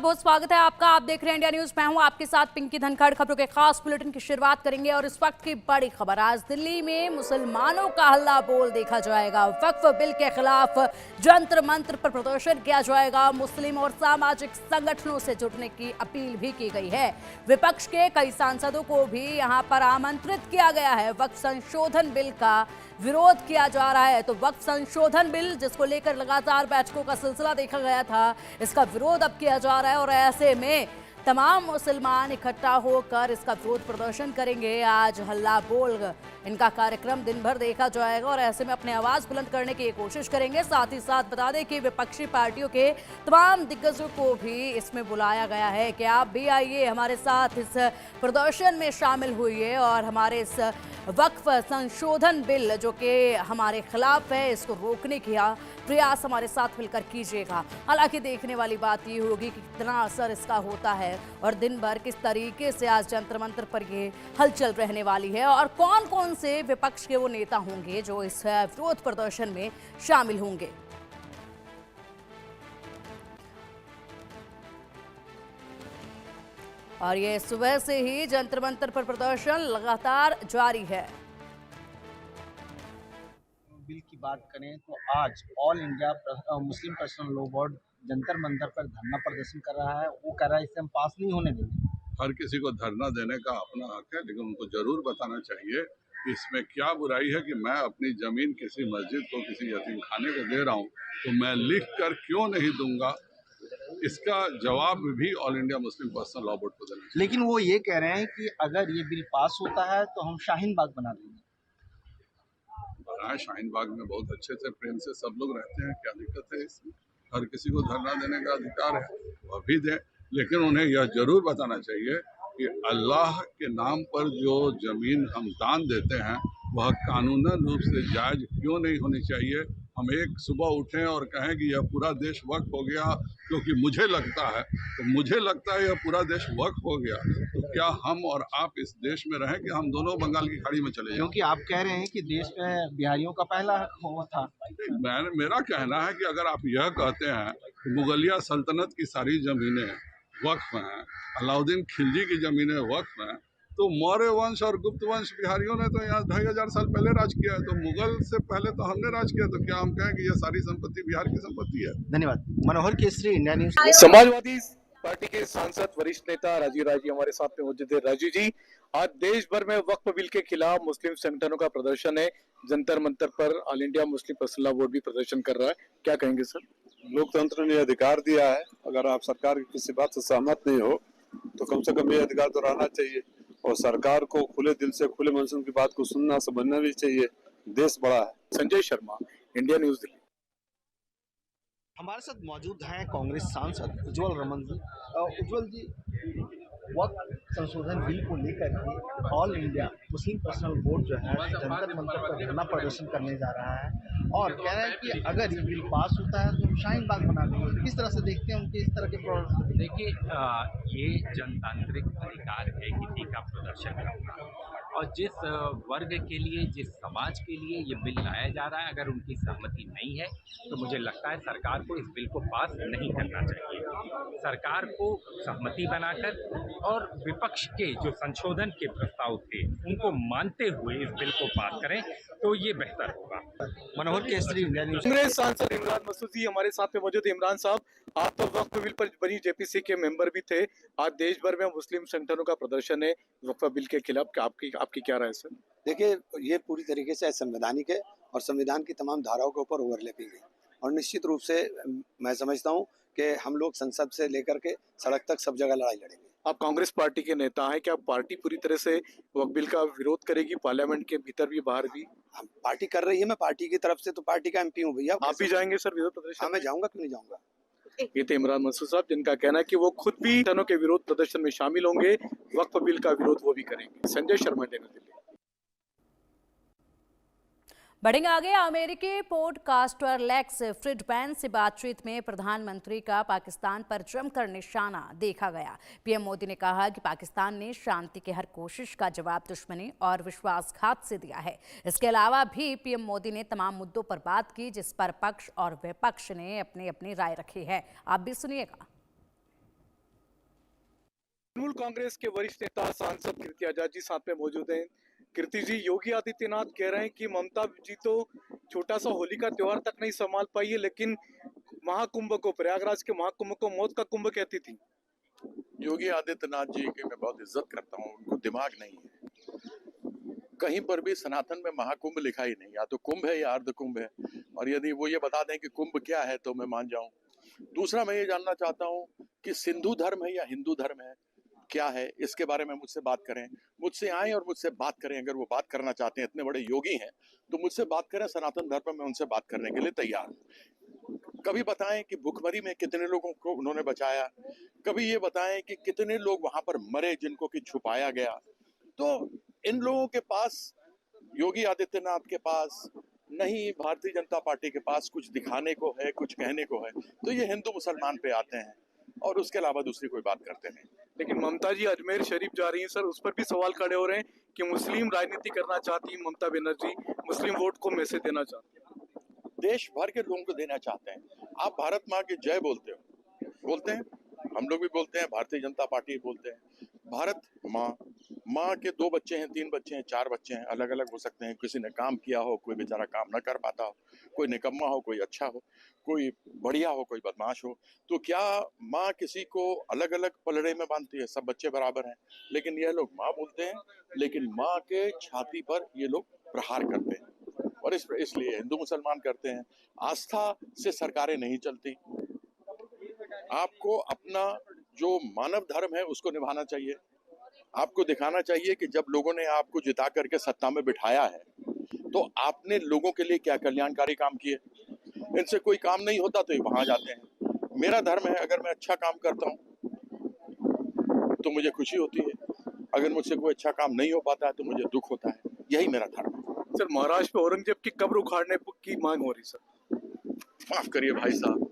बहुत स्वागत है आपका। आप देख रहे हैं इंडिया न्यूज। मैं हूं आपके साथ पिंकी धनखड़। खबरों के खास बुलेटिन की शुरुआत करेंगे और इस वक्त की बड़ी खबर। आज दिल्ली में मुसलमानों का हल्ला बोल देखा जाएगा। वक्फ बिल के खिलाफ जंतर मंत्र पर प्रदर्शन किया जाएगा। मुस्लिम और सामाजिक संगठनों से जुड़ने की अपील भी की गई है। विपक्ष के कई सांसदों को भी यहां पर आमंत्रित किया गया है। वक्फ संशोधन बिल का विरोध किया जा रहा है। तो वक्फ संशोधन बिल जिसको लेकर लगातार बैठकों का सिलसिला देखा गया था, इसका विरोध अब किया जा रहा है और ऐसे में तमाम मुसलमान इकट्ठा होकर इसका विरोध प्रदर्शन करेंगे। आज हल्ला बोल इनका कार्यक्रम दिन भर देखा जाएगा और ऐसे में अपने आवाज बुलंद करने की कोशिश करेंगे। साथ ही साथ बता दें कि विपक्षी पार्टियों के तमाम दिग्गजों को भी इसमें बुलाया गया है कि आप भी आइए, हमारे साथ इस प्रदर्शन में शामिल हुइए और हमारे इस वक्फ संशोधन बिल जो कि हमारे खिलाफ है, इसको रोकने का प्रयास हमारे साथ मिलकर कीजिएगा। हालांकि देखने वाली बात ये होगी कि कितना असर इसका होता है और दिन भर किस तरीके से आज जंतर मंतर पर ये हलचल रहने वाली है और कौन कौन से विपक्ष के वो नेता होंगे जो इस विरोध प्रदर्शन में शामिल होंगे। और ये सुबह से ही जंतर मंतर पर प्रदर्शन लगातार जारी है। बिल की बात करें तो आज all India Muslim personal law board Jantar Mantar पर धरना प्रदर्शन कर रहा है। वो कह रहा है इसे हम पास नहीं होने देंगे। हर किसी को धरना देने का अपना हक है, लेकिन उनको जरूर बताना चाहिए कि इसमें क्या बुराई है कि मैं अपनी जमीन किसी मस्जिद को, किसी यतीम खाने को दे रहा हूँ, तो मैं लिख कर क्यों नहीं दूंगा। इसका जवाब भी all India Muslim personal law board को देना चाहिए। लेकिन वो ये कह रहे हैं कि अगर ये बिल पास होता है तो हम शाहीन बाग बना देंगे। बनाए, शाहीन बाग में बहुत अच्छे से प्रेम से सब लोग रहते हैं, क्या दिक्कत है इसमें। हर किसी को धरना देने का अधिकार है, वह भी दें, लेकिन उन्हें यह जरूर बताना चाहिए कि अल्लाह के नाम पर जो जमीन हम दान देते हैं वह कानूनन रूप से जायज क्यों नहीं होनी चाहिए। हम एक सुबह उठें और कहें कि यह पूरा देश वक्फ हो गया क्योंकि मुझे लगता है, तो मुझे लगता है यह पूरा देश वक्फ हो गया, तो क्या हम और आप इस देश में रहें कि हम दोनों बंगाल की खाड़ी में चले जाएं? क्योंकि आप कह रहे हैं कि देश में बिहारियों का पहला हक हुआ था। मेरा कहना है कि अगर आप यह कहते हैं कि मुगलिया सल्तनत की सारी जमीनें वक्फ हैं, अलाउद्दीन खिलजी की जमीनें वक्फ हैं, तो मौर्य वंश और गुप्त वंश बिहारियों ने तो यहाँ 2500 साल पहले राज किया है, तो मुगल से पहले तो हमने राज किया, तो क्या हम कहें कि यह सारी संपत्ति बिहार की संपत्ति है? धन्यवाद। Manohar Kesari, India news. समाजवादी पार्टी के सांसद वरिष्ठ नेता राजीव राय जी हमारे साथ में मौजूद है। राजीव जी, आज देश भर में वक्फ बिल के खिलाफ मुस्लिम संगठनों का प्रदर्शन है। जंतर मंतर पर all India Muslim personal law board भी प्रदर्शन कर रहा है, क्या कहेंगे सर? लोकतंत्र ने अधिकार दिया है, अगर आप सरकार की किसी बात से सहमत नहीं हो तो कम से कम ये अधिकार तो रहना चाहिए और सरकार को खुले दिल से, खुले मन से उनकी बात को सुनना, समझना भी चाहिए। देश बड़ा है। Sanjay Sharma, India news Delhi. हमारे साथ मौजूद हैं कांग्रेस सांसद उज्जवल रमन जी। उज्जवल जी, वक्फ संशोधन बिल को लेकर के all India Muslim personal board जो है जंतर मंतर पर धरना प्रदर्शन करने जा रहा है और कह रहा है कि अगर ये बिल पास होता है तो हम शाहीन बाग बना देंगे। किस तरह से देखते हैं उनके इस तरह के प्रदर्शन? देखिए, ये जनतांत्रिक अधिकार है किसी का प्रदर्शन करना, और जिस वर्ग के लिए, जिस समाज के लिए ये बिल लाया जा रहा है, अगर उनकी सहमति नहीं है तो मुझे लगता है सरकार को इस बिल को पास नहीं करना चाहिए। सरकार को सहमति बनाकर और विपक्ष के जो संशोधन के प्रस्ताव थे उनको मानते हुए इस बिल को पास करें तो ये बेहतर होगा। मनोहर केसरी, इंडिया न्यूज। कांग्रेस सांसद इमरान मसूद जी हमारे साथ में मौजूद है। इमरान साहब, आप तो वक्फ बिल पर बनी जेपीसी के मेंबर भी थे। आज देश भर में मुस्लिम संगठनों का प्रदर्शन है वक्फ बिल के खिलाफ, आपकी क्या राय है सर? देखिए, ये पूरी तरीके से संवैधानिक है और संविधान की तमाम धाराओं के ऊपर ओवरलैपिंग है और निश्चित रूप से मैं समझता हूँ कि हम लोग संसद से लेकर के सड़क तक सब जगह लड़ाई लड़ेंगे। आप कांग्रेस पार्टी के नेता हैं, क्या पार्टी पूरी तरह से वक्फ बिल का विरोध करेगी, पार्लियामेंट के भीतर भी बाहर भी? हम पार्टी कर रही है, मैं पार्टी की तरफ से तो पार्टी का एमपी हूँ भैया। आप भी जाएंगे सर विरोध प्रदर्शन? हाँ, मैं जाऊँगा, क्यों नहीं जाऊँगा। ये थे इमरान मसूद साहब, जिनका कहना है कि वो खुद भी संगठनों के विरोध प्रदर्शन में शामिल होंगे, वक्फ बिल का विरोध वो भी करेंगे। Sanjay Sharma, India news Delhi. बढ़ेंगे आगे। अमेरिकी पॉडकास्टर लेक्स फ्रिडमैन से बातचीत में प्रधानमंत्री का पाकिस्तान पर जमकर निशाना देखा गया। पीएम मोदी ने कहा कि पाकिस्तान ने शांति की हर कोशिश का जवाब दुश्मनी और विश्वासघात से दिया है। इसके अलावा भी पीएम मोदी ने तमाम मुद्दों पर बात की जिस पर पक्ष और विपक्ष ने अपनी अपनी राय रखी है। आप भी सुनिएगा। तृणमूल कांग्रेस के वरिष्ठ नेता सांसद कीर्ति आजाद जी साथ में मौजूद हैं। कीर्ति जी, योगी आदित्यनाथ कह रहे हैं कि ममता जी तो छोटा सा होली का त्योहार तक नहीं संभाल पाई है, लेकिन महाकुंभ को, प्रयागराज के महाकुंभ को मौत का कुंभ कहती थी। योगी आदित्यनाथ जी की मैं बहुत इज्जत करता हूँ, उनको दिमाग नहीं है। कहीं पर भी सनातन में महाकुंभ लिखा ही नहीं, या तो कुंभ है या अर्ध कुंभ है, और यदि वो ये बता दें कि कुंभ क्या है तो मैं मान जाऊं। दूसरा, मैं ये जानना चाहता हूं कि सिंधु धर्म है या हिंदू धर्म है, क्या है, इसके बारे में मुझसे बात करें। मुझसे आए और मुझसे बात करें। अगर वो बात करना चाहते हैं, इतने बड़े योगी हैं, तो मुझसे बात करें। सनातन धर्म में उनसे बात करने के लिए तैयार हूं। कभी बताएं कि भुखमरी में कितने लोगों को उन्होंने बचाया, कभी ये बताएं कि कितने लोग वहां पर मरे जिनको कि छुपाया गया। तो इन लोगों के पास, योगी आदित्यनाथ के पास नहीं, भारतीय जनता पार्टी के पास कुछ दिखाने को है, कुछ कहने को है, तो ये हिंदू मुसलमान पे आते हैं और उसके अलावा दूसरी कोई बात करते नहीं। लेकिन ममता जी अजमेर शरीफ जा रही हैं सर, उस पर भी सवाल खड़े हो रहे हैं कि मुस्लिम राजनीति करना चाहती है ममता बनर्जी, मुस्लिम वोट को मैसेज देना चाहती है। देश भर के लोगों को देना चाहते हैं। आप भारत माँ की जय बोलते हो, बोलते हैं, हम लोग भी बोलते हैं, भारतीय जनता पार्टी बोलते हैं। भारत माँ, माँ के 2 बच्चे हैं, 3 बच्चे हैं, 4 बच्चे हैं, अलग अलग हो सकते हैं। किसी ने काम किया हो, कोई बेचारा काम न कर पाता हो, कोई निकम्मा हो, कोई अच्छा हो, कोई बढ़िया हो, कोई बदमाश हो। तो क्या माँ किसी को अलग अलग पलड़े में बांधती है? सब बच्चे बराबर हैं। लेकिन यह लोग माँ बोलते हैं, लेकिन माँ के छाती पर ये लोग प्रहार करते हैं, और इसलिए हिंदू मुसलमान करते हैं। आस्था से सरकारें नहीं चलती। आपको अपना जो मानव धर्म है उसको निभाना चाहिए। आपको दिखाना चाहिए कि जब लोगों ने आपको जिता करके सत्ता में बिठाया है, तो आपने लोगों के लिए क्या कल्याणकारी काम किए। इनसे कोई काम नहीं होता तो ये वहां जाते हैं। मेरा धर्म है, अगर मैं अच्छा काम करता हूं तो मुझे खुशी होती है, अगर मुझसे कोई अच्छा काम नहीं हो पाता है तो मुझे दुख होता है। यही मेरा धर्म है। सर, महाराष्ट्र में औरंगजेब की कब्र उखाड़ने की मांग हो रही सर। माफ करिए भाई साहब,